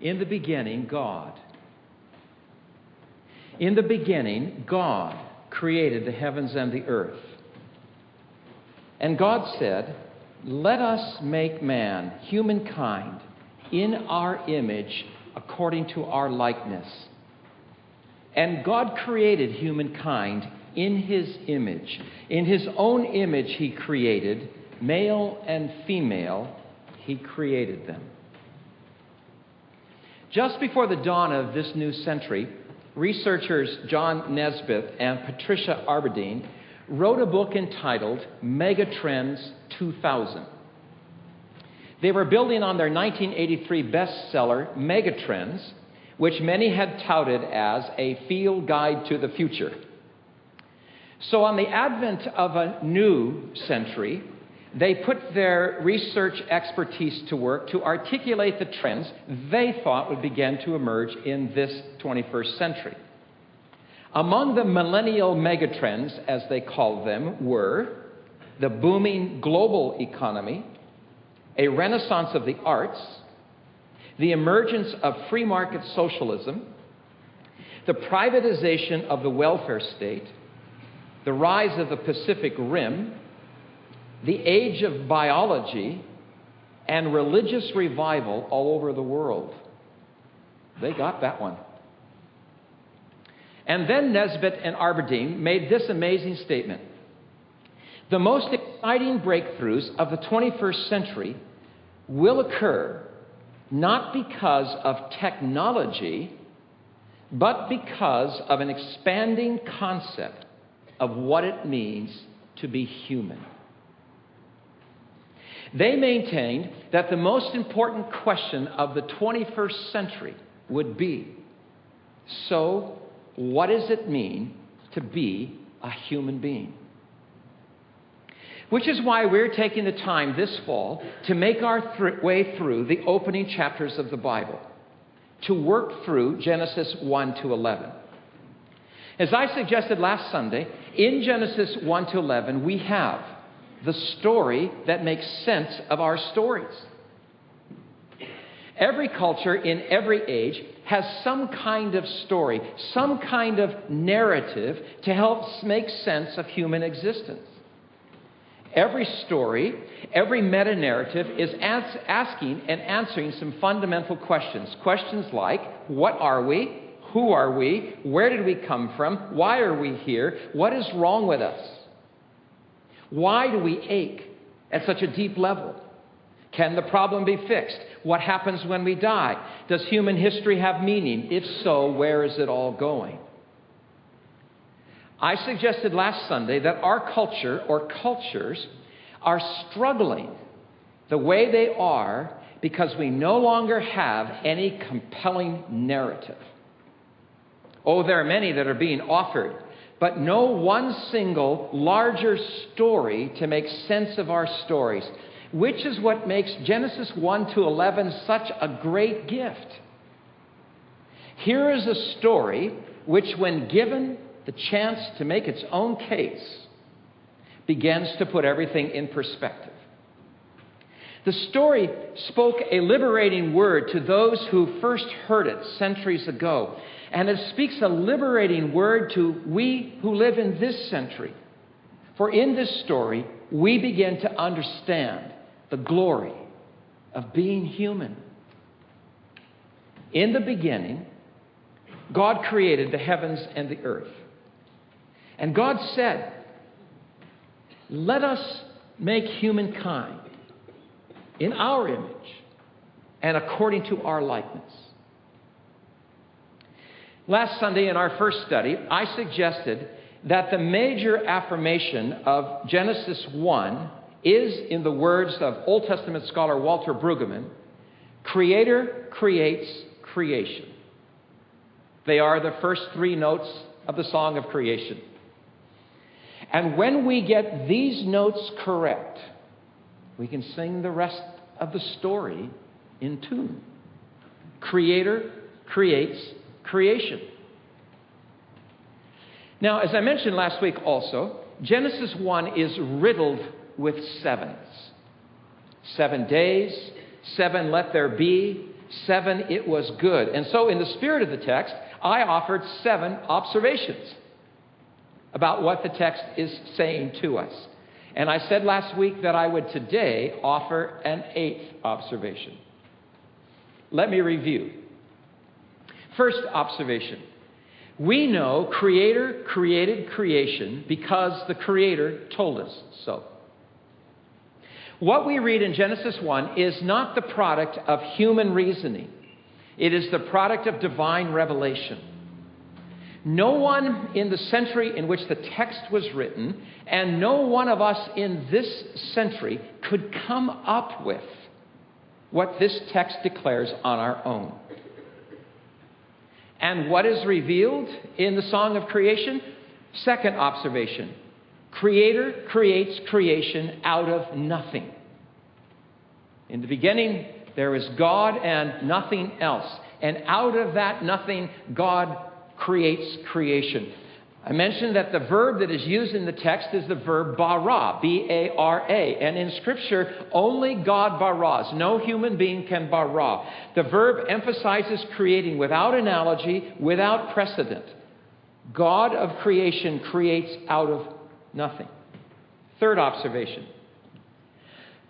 In the beginning, God. In the beginning, God created the heavens and the earth. And God said, "Let us make man, humankind, in our image, according to our likeness." And God created humankind in His image. In His own image He created, male and female, He created them. Just before the dawn of this new century, researchers John Nesbitt and Patricia Aberdeen wrote a book entitled Megatrends 2000. They were building on their 1983 bestseller, Megatrends, which many had touted as a field guide to the future. So on the advent of a new century, they put their research expertise to work to articulate the trends they thought would begin to emerge in this 21st century. Among the millennial megatrends, as they called them, were the booming global economy, a renaissance of the arts, the emergence of free market socialism, the privatization of the welfare state, the rise of the Pacific Rim, the age of biology, and religious revival all over the world. They got that one. And then Nesbitt and Aberdeen made this amazing statement. The most exciting breakthroughs of the 21st century will occur not because of technology, but because of an expanding concept of what it means to be human. They maintained that the most important question of the 21st century would be, so what does it mean to be a human being? Which is why we're taking the time this fall to make our way through the opening chapters of the Bible, to work through Genesis 1 to 11. As I suggested last Sunday, in Genesis 1 to 11, we have the story that makes sense of our stories. Every culture in every age has some kind of story, some kind of narrative to help make sense of human existence. Every story, every meta-narrative is asking and answering some fundamental questions. Questions like, what are we? Who are we? Where did we come from? Why are we here? What is wrong with us? Why do we ache at such a deep level? Can the problem be fixed? What happens when we die? Does human history have meaning? If so, where is it all going? I suggested last Sunday that our culture, or cultures, are struggling the way they are because we no longer have any compelling narrative. Oh, there are many that are being offered, but no one single larger story to make sense of our stories, which is what makes Genesis 1 to 11 such a great gift. Here is a story which, when given the chance to make its own case, begins to put everything in perspective. The story spoke a liberating word to those who first heard it centuries ago, and it speaks a liberating word to we who live in this century. For in this story, we begin to understand the glory of being human. In the beginning, God created the heavens and the earth. And God said, let us make humankind in our image and according to our likeness. Last Sunday in our first study, I suggested that the major affirmation of Genesis 1 is, in the words of Old Testament scholar Walter Brueggemann, Creator creates creation. They are the first three notes of the song of creation. And when we get these notes correct, we can sing the rest of the story in tune. Creator creates creation. Now, as I mentioned last week also, Genesis 1 is riddled with sevens. 7 days, 7 let there be, 7, it was good. And so in the spirit of the text, I offered 7 observations about what the text is saying to us. And I said last week that I would today offer an 8th observation. Let me review. First observation. We know Creator created creation because the Creator told us so. What we read in Genesis 1 is not the product of human reasoning. It is the product of divine revelation. No one in the century in which the text was written, and no one of us in this century could come up with what this text declares on our own. And what is revealed in the Song of Creation? Second observation. Creator creates creation out of nothing. In the beginning, there is God and nothing else. And out of that nothing, God creates creation. I mentioned that the verb that is used in the text is the verb bara, B-A-R-A. And in Scripture, only God baras. No human being can bara. The verb emphasizes creating without analogy, without precedent. God of creation creates out of nothing. Third observation.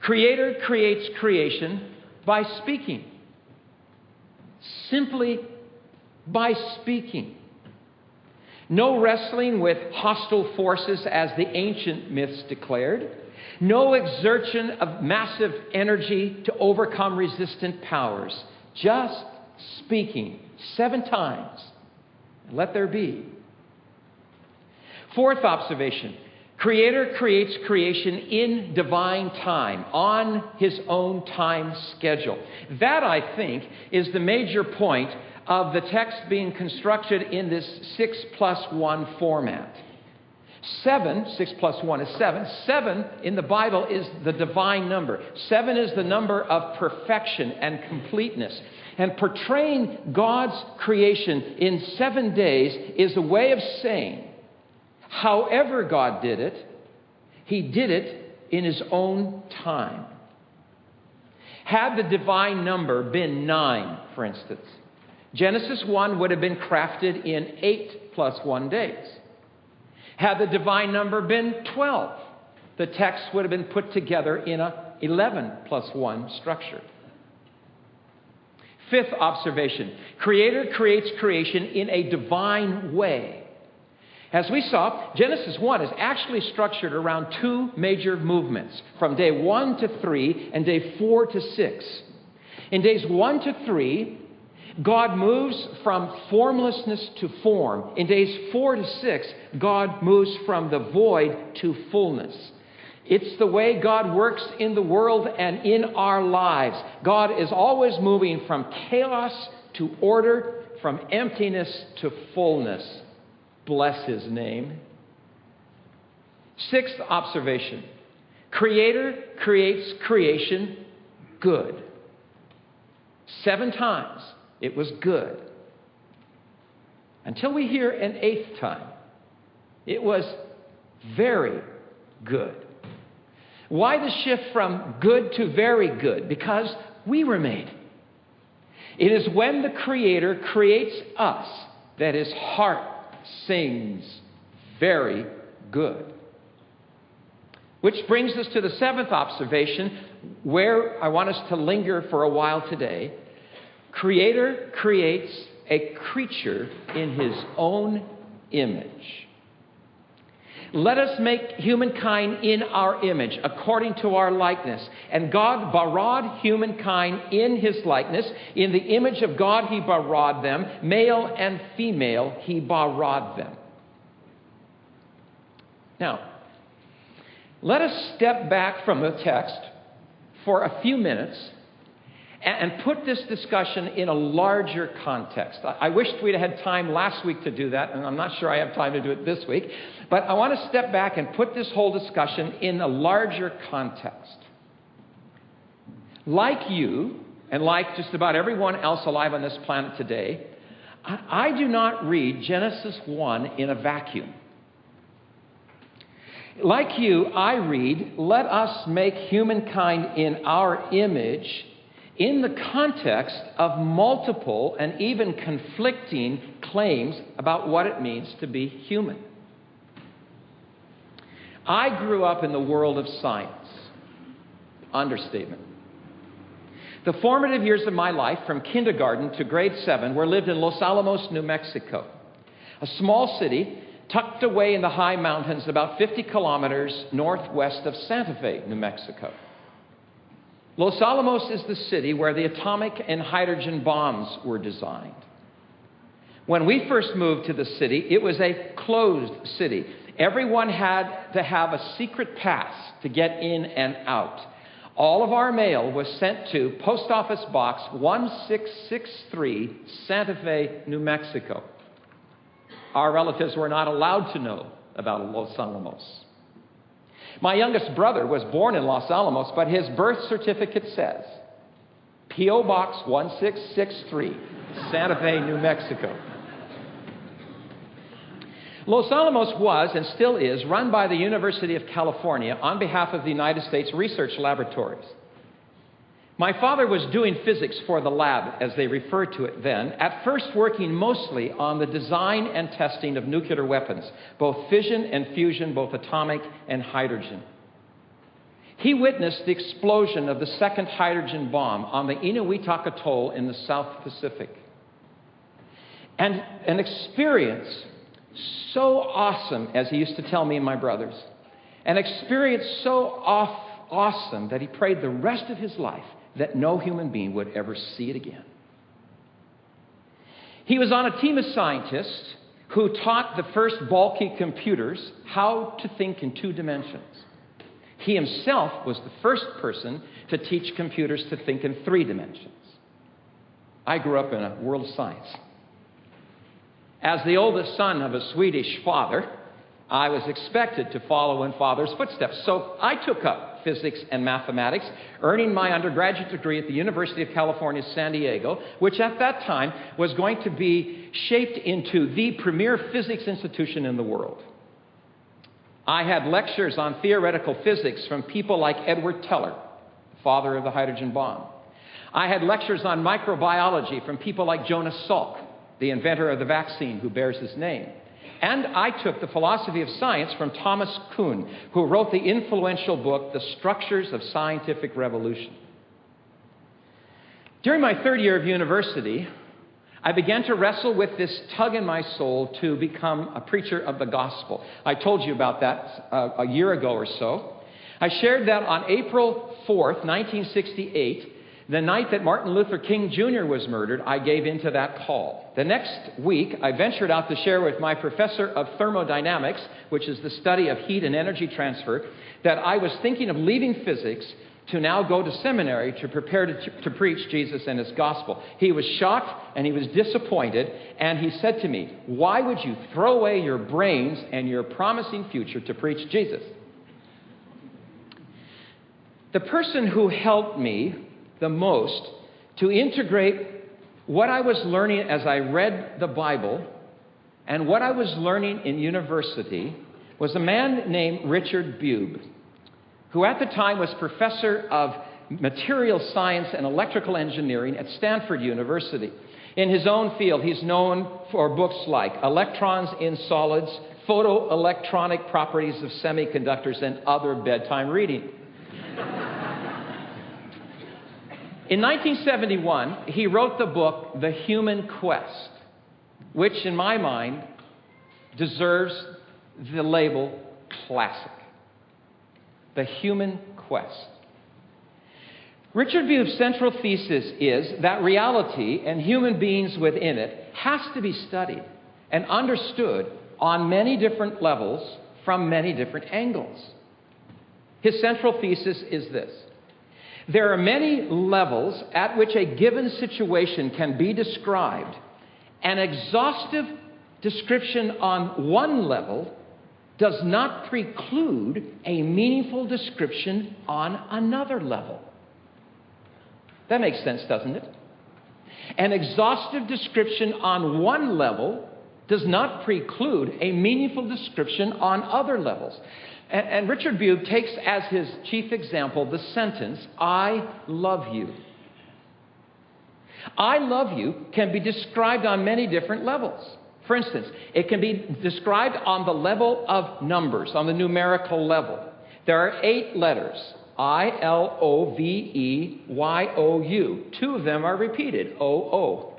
Creator creates creation by speaking. Simply by speaking. No wrestling with hostile forces as the ancient myths declared. No exertion of massive energy to overcome resistant powers. Just speaking 7 times. And let there be. Fourth observation. Creator creates creation in divine time, on his own time schedule. That, I think, is the major point of the text being constructed in this 6+1 format. 7, 6 plus 1 is 7. 7 in the Bible is the divine number. 7 is the number of perfection and completeness. And portraying God's creation in 7 days is a way of saying, however God did it, He did it in His own time. Had the divine number been 9, for instance, Genesis 1 would have been crafted in 8 plus 1 days. Had the divine number been 12, the text would have been put together in a 11 plus 1 structure. Fifth observation, Creator creates creation in a divine way. As we saw, Genesis 1 is actually structured around 2 major movements, from day 1 to 3 and day 4 to 6. In days 1 to 3, God moves from formlessness to form. In days 4 to 6, God moves from the void to fullness. It's the way God works in the world and in our lives. God is always moving from chaos to order, from emptiness to fullness. Bless His name. Sixth observation. Creator creates creation good. 7 times it was good. Until we hear an 8th time, it was very good. Why the shift from good to very good? Because we were made. It is when the Creator creates us that His heart sings very good. Which brings us to the 7th observation, where I want us to linger for a while today. Creator creates a creature in His own image. Let us make humankind in our image, according to our likeness. And God barad humankind in His likeness. In the image of God He barad them. Male and female He barad them. Now, let us step back from the text for a few minutes and put this discussion in a larger context. I wished we'd had time last week to do that, and I'm not sure I have time to do it this week. But I want to step back and put this whole discussion in a larger context. Like you, and like just about everyone else alive on this planet today, I do not read Genesis 1 in a vacuum. Like you, I read, let us make humankind in our image, in the context of multiple and even conflicting claims about what it means to be human. I grew up in the world of science. Understatement. The formative years of my life, from kindergarten to grade 7, were lived in Los Alamos, New Mexico, a small city tucked away in the high mountains about 50 kilometers northwest of Santa Fe, New Mexico. Los Alamos is the city where the atomic and hydrogen bombs were designed. When we first moved to the city, it was a closed city. Everyone had to have a secret pass to get in and out. All of our mail was sent to Post Office Box 1663, Santa Fe, New Mexico. Our relatives were not allowed to know about Los Alamos. My youngest brother was born in Los Alamos, but his birth certificate says P.O. Box 1663, Santa Fe, New Mexico. Los Alamos was, and still is, run by the University of California on behalf of the United States Research Laboratories. My father was doing physics for the lab, as they referred to it then, at first working mostly on the design and testing of nuclear weapons, both fission and fusion, both atomic and hydrogen. He witnessed the explosion of the second hydrogen bomb on the Inuitak Atoll in the South Pacific. And an experience so awesome, as he used to tell me and my brothers, an experience so awesome that he prayed the rest of his life that no human being would ever see it again. He was on a team of scientists who taught the first bulky computers how to think in 2 dimensions. He himself was the first person to teach computers to think in 3 dimensions. I grew up in a world of science. As the oldest son of a Swedish father, I was expected to follow in father's footsteps. So I took up physics and mathematics, earning my undergraduate degree at the University of California, San Diego, which at that time was going to be shaped into the premier physics institution in the world. I had lectures on theoretical physics from people like Edward Teller, father of the hydrogen bomb. I had lectures on microbiology from people like Jonas Salk, the inventor of the vaccine who bears his name. And I took the philosophy of science from Thomas Kuhn, who wrote the influential book, The Structures of Scientific Revolution. During my 3rd year of university, I began to wrestle with this tug in my soul to become a preacher of the gospel. I told you about that a year ago or so. I shared that on April 4th, 1968, the night that Martin Luther King Jr. was murdered, I gave in to that call. The next week, I ventured out to share with my professor of thermodynamics, which is the study of heat and energy transfer, that I was thinking of leaving physics to now go to seminary to prepare to preach Jesus and his gospel. He was shocked and he was disappointed, and he said to me, "Why would you throw away your brains and your promising future to preach Jesus?" The person who helped me the most to integrate what I was learning as I read the Bible and what I was learning in university was a man named Richard Bube, who at the time was professor of material science and electrical engineering at Stanford University. In his own field, he's known for books like Electrons in Solids, Photoelectronic Properties of Semiconductors, and other bedtime reading. In 1971, he wrote the book, The Human Quest, which in my mind deserves the label classic. The Human Quest. Richard Bube's central thesis is that reality and human beings within it has to be studied and understood on many different levels from many different angles. His central thesis is this: there are many levels at which a given situation can be described. An exhaustive description on one level does not preclude a meaningful description on another level. That makes sense, doesn't it? An exhaustive description on one level does not preclude a meaningful description on other levels. And Richard Bube takes as his chief example the sentence, "I love you." I love you can be described on many different levels. For instance, it can be described on the level of numbers, on the numerical level. There are 8 letters, I-L-O-V-E-Y-O-U. 2 of them are repeated, O-O.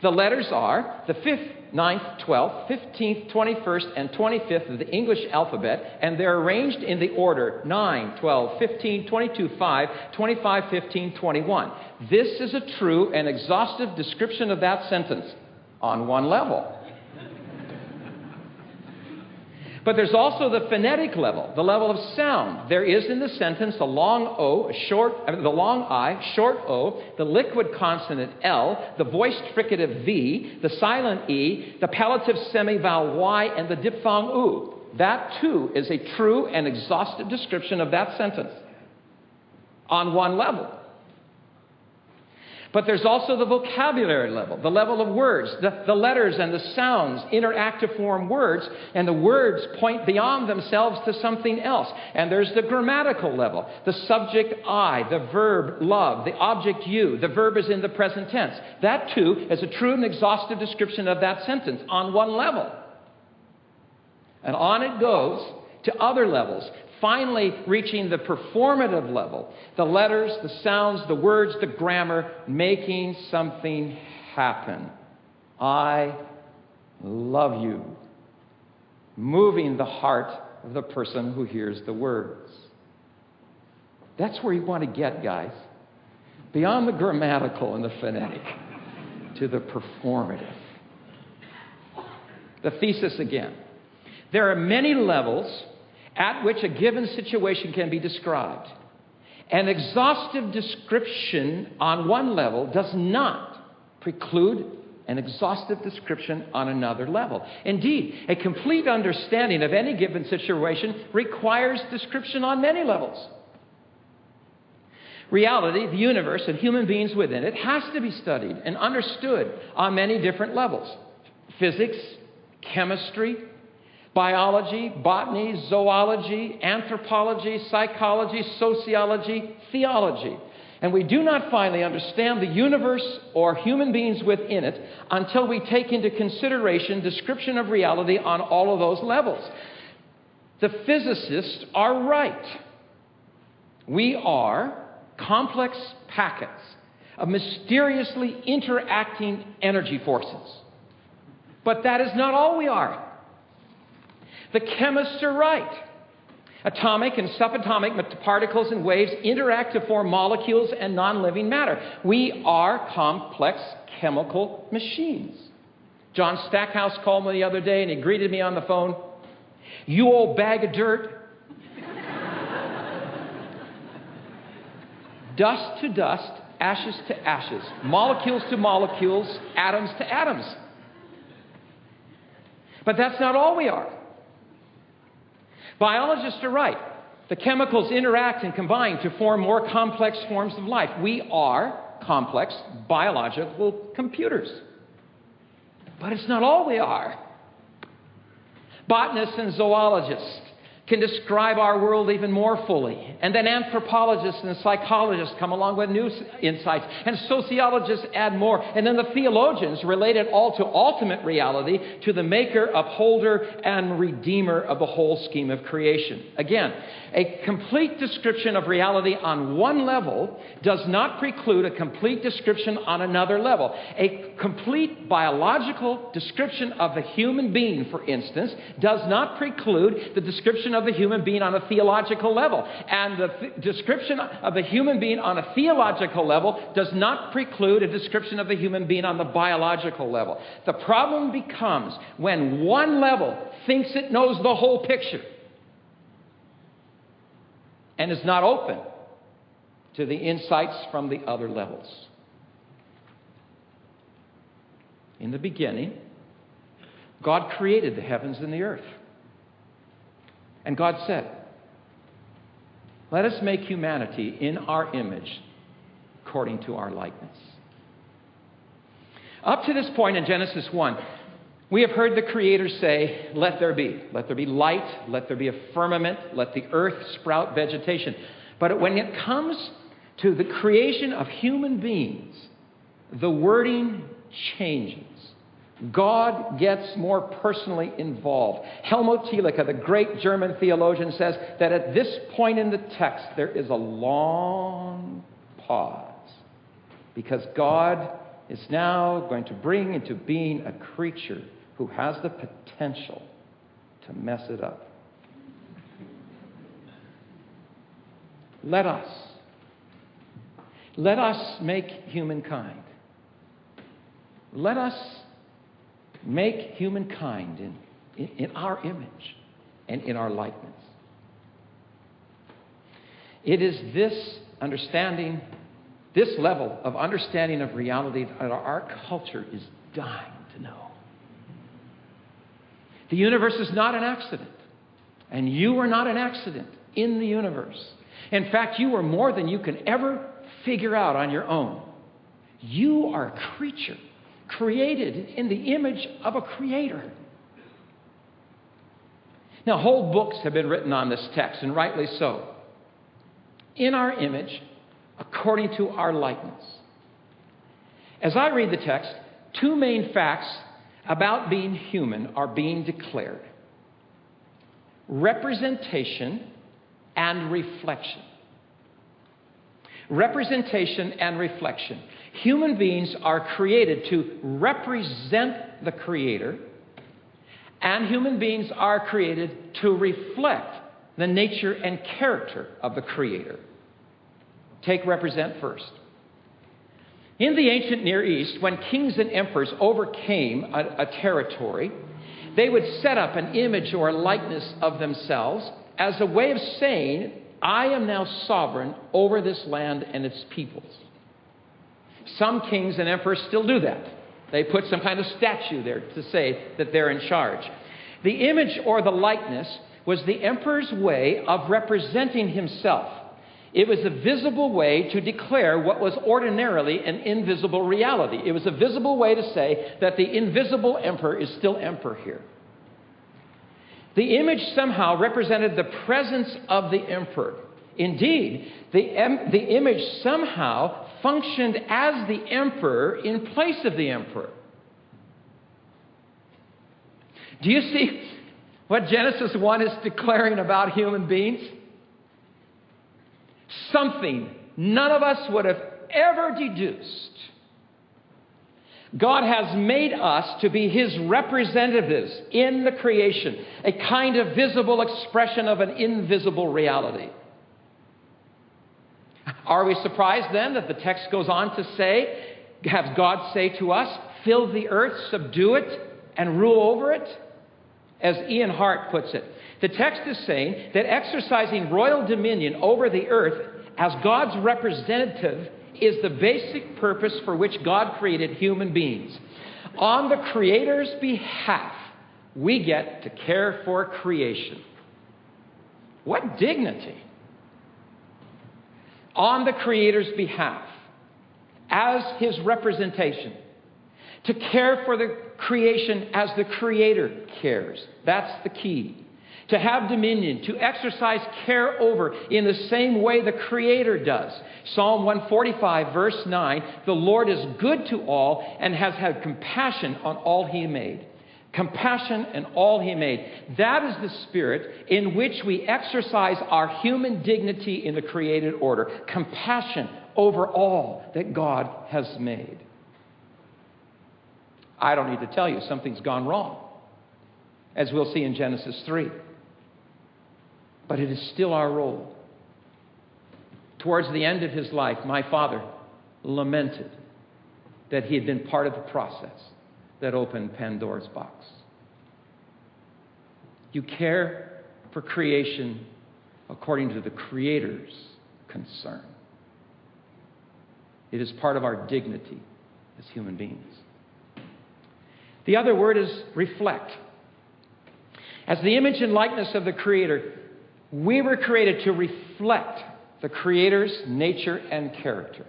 The letters are the 5th, 9th, 12th, 15th, 21st, and 25th of the English alphabet, and they're arranged in the order 9, 12, 15, 22, 5, 25, 15, 21. This is a true and exhaustive description of that sentence on one level. But there's also the phonetic level, the level of sound. There is in the sentence the long O, the long I, short O, the liquid consonant L, the voiced fricative V, the silent E, the palative semivowel Y, and the diphthong U. That, too, is a true and exhaustive description of that sentence on one level. But there's also the vocabulary level, the level of words. The letters and the sounds interact to form words, and the words point beyond themselves to something else. And there's the grammatical level, the subject I, the verb love, the object you. The verb is in the present tense. That, too, is a true and exhaustive description of that sentence on one level. And on it goes to other levels, finally reaching the performative level, the letters, the sounds, the words, the grammar, making something happen. I love you. Moving the heart of the person who hears the words. That's where you want to get, guys. Beyond the grammatical and the phonetic, to the performative. The thesis again. There are many levels at which a given situation can be described. An exhaustive description on one level does not preclude an exhaustive description on another level. Indeed, a complete understanding of any given situation requires description on many levels. Reality, the universe, and human beings within it has to be studied and understood on many different levels. Physics, chemistry, biology, botany, zoology, anthropology, psychology, sociology, theology. And we do not finally understand the universe or human beings within it until we take into consideration description of reality on all of those levels. The physicists are right. We are complex packets of mysteriously interacting energy forces. But that is not all we are. The chemists are right. Atomic and subatomic particles and waves interact to form molecules and non-living matter. We are complex chemical machines. John Stackhouse called me the other day and he greeted me on the phone. You old bag of dirt. Dust to dust, ashes to ashes, molecules to molecules, atoms to atoms. But that's not all we are. Biologists are right. The chemicals interact and combine to form more complex forms of life. We are complex biological computers. But it's not all we are. Botanists and zoologists can describe our world even more fully. And then anthropologists and psychologists come along with new insights. And sociologists add more. And then the theologians relate it all to ultimate reality, to the maker, upholder, and redeemer of the whole scheme of creation. Again, a complete description of reality on one level does not preclude a complete description on another level. A complete biological description of the human being, for instance, does not preclude the description of the human being on a theological level. And the description of the human being on a theological level does not preclude a description of the human being on the biological level. The problem becomes when one level thinks it knows the whole picture and is not open to the insights from the other levels. In the beginning, God created the heavens and the earth. And God said, let us make humanity in our image, according to our likeness. Up to this point in Genesis 1, we have heard the Creator say, let there be. Let there be light, let there be a firmament, let the earth sprout vegetation. But when it comes to the creation of human beings, the wording changes. God gets more personally involved. Helmut Thielicke, the great German theologian, says that at this point in the text, there is a long pause, because God is now going to bring into being a creature who has the potential to mess it up. Let us make humankind. Let us make humankind in our image and in our likeness. It is this understanding, this level of understanding of reality that our culture is dying to know. The universe is not an accident, and you are not an accident in the universe. In fact, you are more than you can ever figure out on your own. You are a creature created in the image of a creator. Now, whole books have been written on this text, and rightly so. In our image, according to our likeness. As I read the text, two main facts about being human are being declared: representation and reflection. Representation and reflection. Human beings are created to represent the Creator, and human beings are created to reflect the nature and character of the Creator. Take represent first. In the ancient Near East, when kings and emperors overcame a territory, they would set up an image or a likeness of themselves as a way of saying, I am now sovereign over this land and its peoples. Some kings and emperors still do that. They put some kind of statue there to say that they're in charge. The image or the likeness was the emperor's way of representing himself. It was a visible way to declare what was ordinarily an invisible reality. It was a visible way to say that the invisible emperor is still emperor here. The image somehow represented the presence of the emperor. Indeed, the image somehow functioned as the emperor in place of the emperor. Do you see what Genesis 1 is declaring about human beings? Something none of us would have ever deduced. God has made us to be His representatives in the creation, a kind of visible expression of an invisible reality. Are we surprised then that the text goes on to say, have God say to us, fill the earth, subdue it, and rule over it? As Ian Hart puts it, the text is saying that exercising royal dominion over the earth as God's representative is the basic purpose for which God created human beings. On the Creator's behalf, we get to care for creation. What dignity! On the Creator's behalf, as His representation, to care for the creation as the Creator cares. That's the key. To have dominion, to exercise care over in the same way the Creator does. Psalm 145, verse 9, the Lord is good to all and has had compassion on all He made. Compassion in all He made. That is the spirit in which we exercise our human dignity in the created order. Compassion over all that God has made. I don't need to tell you, something's gone wrong, as we'll see in Genesis 3. But it is still our role. Towards the end of his life, my father lamented that he had been part of the process that opened Pandora's box. You care for creation according to the Creator's concern. It is part of our dignity as human beings. The other word is reflect. As the image and likeness of the Creator, we were created to reflect the Creator's nature and character.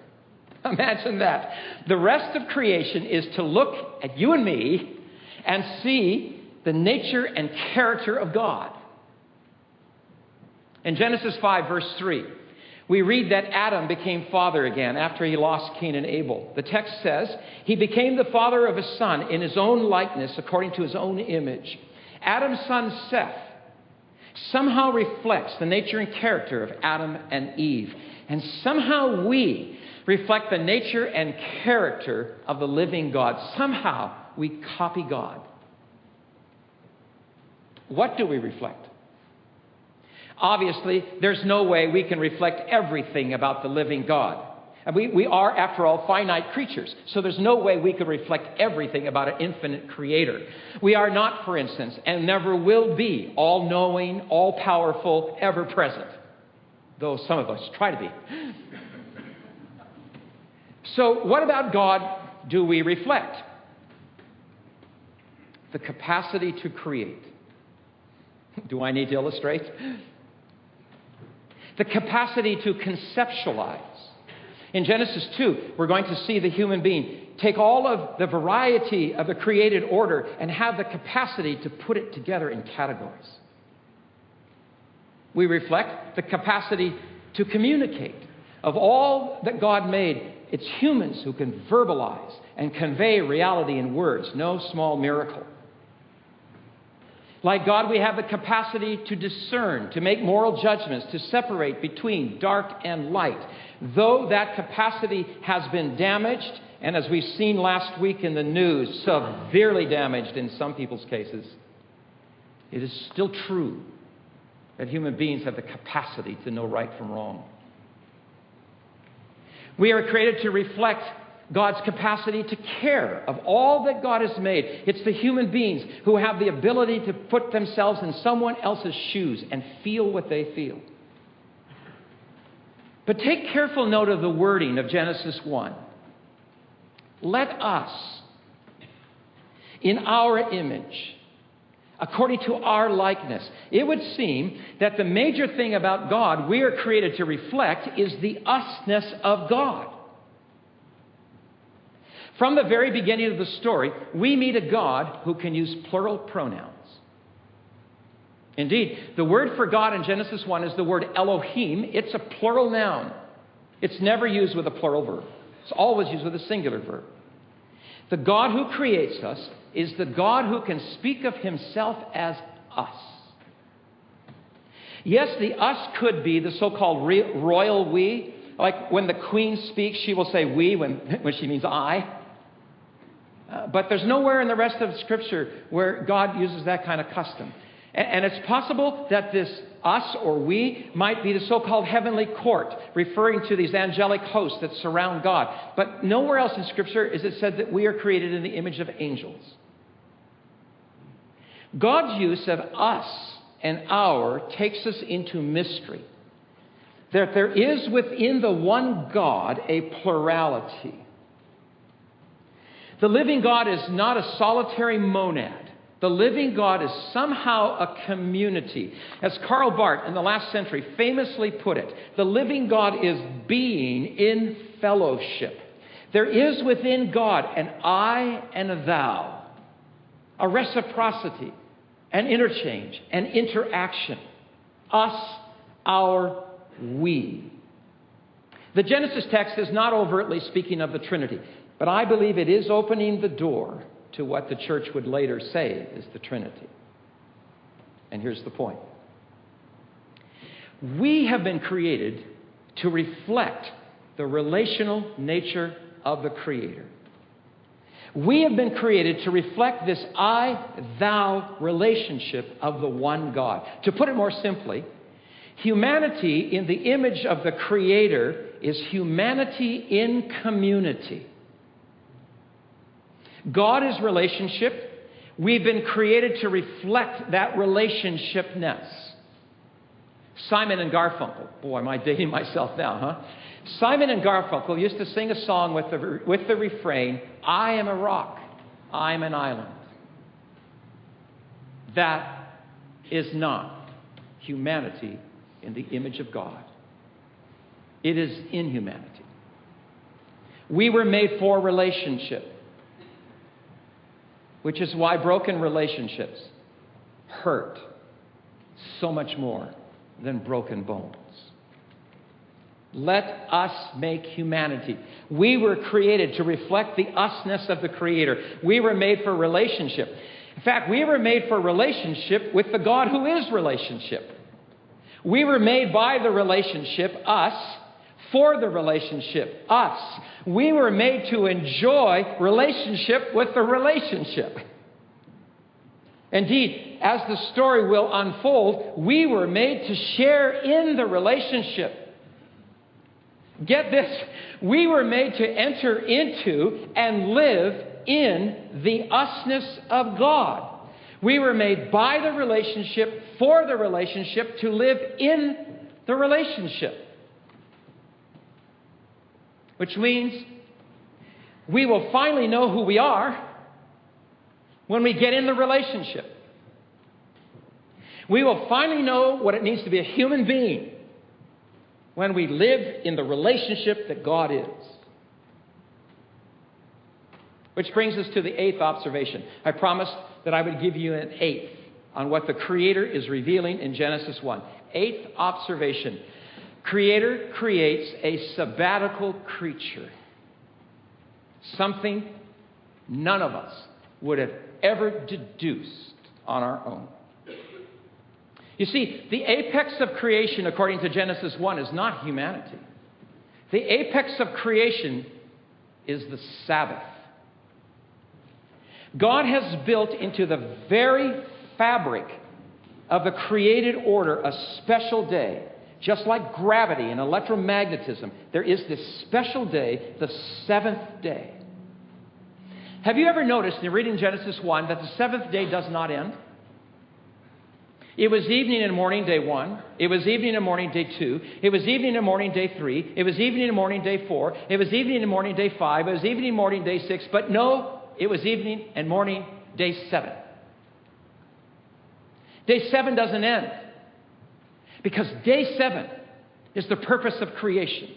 Imagine that. The rest of creation is to look at you and me and see the nature and character of God. In Genesis 5, verse 3, We read that Adam became father again after he lost Cain and Abel. The text says, he became the father of a son in his own likeness, according to his own image. Adam's son Seth somehow reflects the nature and character of Adam and Eve. And somehow we reflect the nature and character of the living God. Somehow we copy God. What do we reflect? Obviously, there's no way we can reflect everything about the living God. And we are, after all, finite creatures. So there's no way we could reflect everything about an infinite creator. We are not, for instance, and never will be, all-knowing, all-powerful, ever-present. Though some of us try to be. So what about God do we reflect? The capacity to create. Do I need to illustrate? The capacity to conceptualize. In Genesis 2, we're going to see the human being take all of the variety of the created order and have the capacity to put it together in categories. We reflect the capacity to communicate. Of all that God made, it's humans who can verbalize and convey reality in words. No small miracle. Like God, we have the capacity to discern, to make moral judgments, to separate between dark and light. Though that capacity has been damaged, and as we've seen last week in the news, severely damaged in some people's cases, it is still true that human beings have the capacity to know right from wrong. We are created to reflect God's capacity to care of all that God has made. It's the human beings who have the ability to put themselves in someone else's shoes and feel what they feel. But take careful note of the wording of Genesis 1. Let us, in our image, according to our likeness. It would seem that the major thing about God we are created to reflect is the usness of God. From the very beginning of the story, we meet a God who can use plural pronouns. Indeed, the word for God in Genesis 1 is the word Elohim. It's a plural noun. It's never used with a plural verb. It's always used with a singular verb. The God who creates us is the God who can speak of himself as us. Yes, the us could be the so-called royal we. Like when the queen speaks, she will say we when she means I. But there's nowhere in the rest of Scripture where God uses that kind of custom. And it's possible that this us or we might be the so-called heavenly court, referring to these angelic hosts that surround God. But nowhere else in Scripture is it said that we are created in the image of angels. God's use of us and our takes us into mystery. That there is within the one God a plurality. The living God is not a solitary monad. The living God is somehow a community. As Karl Barth in the last century famously put it, the living God is being in fellowship. There is within God an I and a thou, a reciprocity, an interchange, an interaction. Us, our, we. The Genesis text is not overtly speaking of the Trinity, but I believe it is opening the door to what the church would later say is the Trinity. And here's the point. We have been created to reflect the relational nature of the Creator. We have been created to reflect this I-thou relationship of the one God. To put it more simply, humanity in the image of the Creator is humanity in community. God is relationship. We've been created to reflect that relationshipness. Simon and Garfunkel. Boy, am I dating myself now, huh? Simon and Garfunkel used to sing a song with the refrain, I am a rock, I am an island. That is not humanity in the image of God. It is inhumanity. We were made for relationship, which is why broken relationships hurt so much more than broken bones. Let us make humanity. We were created to reflect the usness of the Creator. We were made for relationship. In fact, we were made for relationship with the God who is relationship. We were made by the relationship, us, for the relationship, us. We were made to enjoy relationship with the relationship. Indeed, as the story will unfold, we were made to share in the relationship. Get this, we were made to enter into and live in the usness of God. We were made by the relationship, for the relationship, to live in the relationship. Which means we will finally know who we are when we get in the relationship. We will finally know what it means to be a human being when we live in the relationship that God is. Which brings us to the eighth observation. I promised that I would give you an eighth on what the Creator is revealing in Genesis 1. Eighth observation. Creator creates a sabbatical creature. Something none of us would have ever deduced on our own. You see, the apex of creation, according to Genesis 1, is not humanity. The apex of creation is the Sabbath. God has built into the very fabric of the created order a special day. Just like gravity and electromagnetism, there is this special day, the seventh day. Have you ever noticed in reading Genesis 1 that the seventh day does not end? It was evening and morning, day 1. It was evening and morning, day 2. It was evening and morning, day 3. It was evening and morning, day 4. It was evening and morning, day 5. It was evening and morning, day 6. But no, it was evening and morning, day 7. Day 7 doesn't end. Because day 7 is the purpose of creation.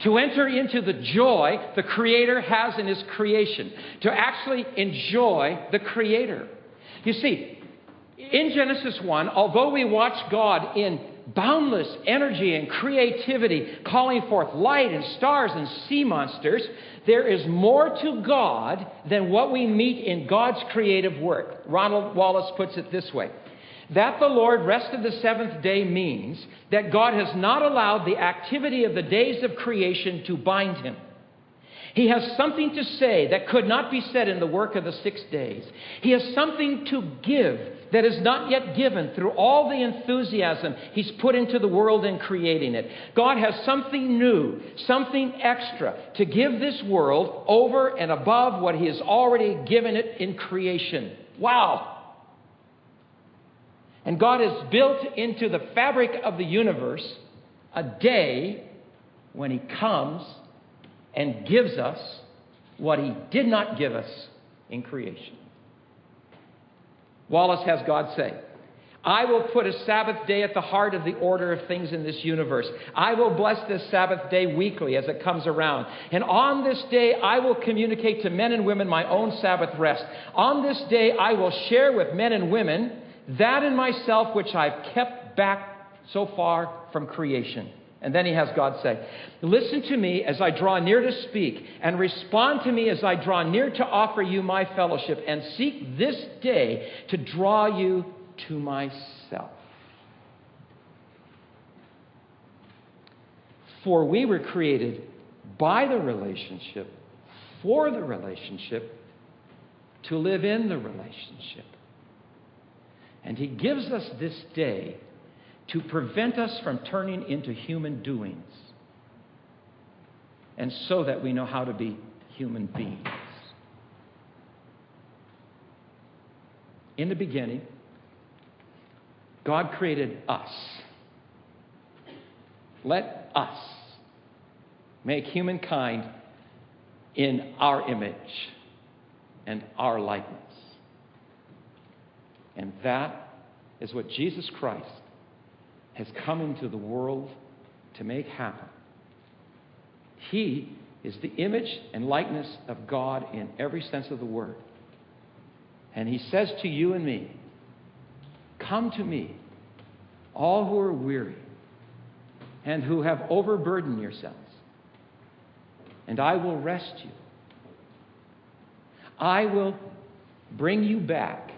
To enter into the joy the Creator has in His creation. To actually enjoy the Creator. You see, in Genesis 1, although we watch God in boundless energy and creativity, calling forth light and stars and sea monsters, there is more to God than what we meet in God's creative work. Ronald Wallace puts it this way. That the Lord rested the seventh day means that God has not allowed the activity of the days of creation to bind Him. He has something to say that could not be said in the work of the 6 days. He has something to give that is not yet given through all the enthusiasm He's put into the world in creating it. God has something new, something extra to give this world over and above what He has already given it in creation. Wow! And God has built into the fabric of the universe a day when He comes and gives us what He did not give us in creation. Wallace has God say, I will put a Sabbath day at the heart of the order of things in this universe. I will bless this Sabbath day weekly as it comes around. And on this day, I will communicate to men and women my own Sabbath rest. On this day, I will share with men and women that in myself which I've kept back so far from creation. And then he has God say, listen to me as I draw near to speak, and respond to me as I draw near to offer you my fellowship, and seek this day to draw you to myself. For we were created by the relationship, for the relationship, to live in the relationship. And He gives us this day to prevent us from turning into human doings, and so that we know how to be human beings. In the beginning, God created us. Let us make humankind in our image and our likeness. And that is what Jesus Christ has come into the world to make happen. He is the image and likeness of God in every sense of the word. And He says to you and me, come to me, all who are weary and who have overburdened yourselves, and I will rest you. I will bring you back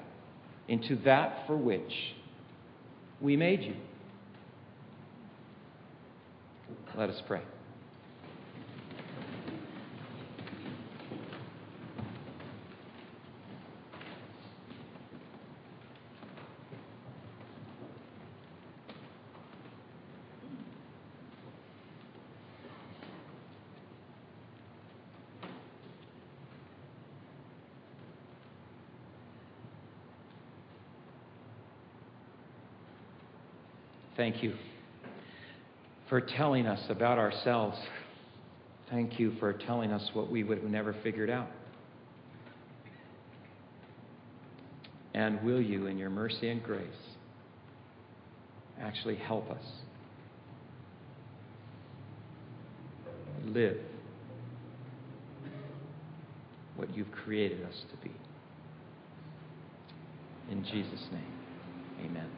into that for which we made you. Let us pray. Thank you for telling us about ourselves. Thank you for telling us what we would have never figured out. And will you, in your mercy and grace, actually help us live what you've created us to be. In Jesus' name, amen.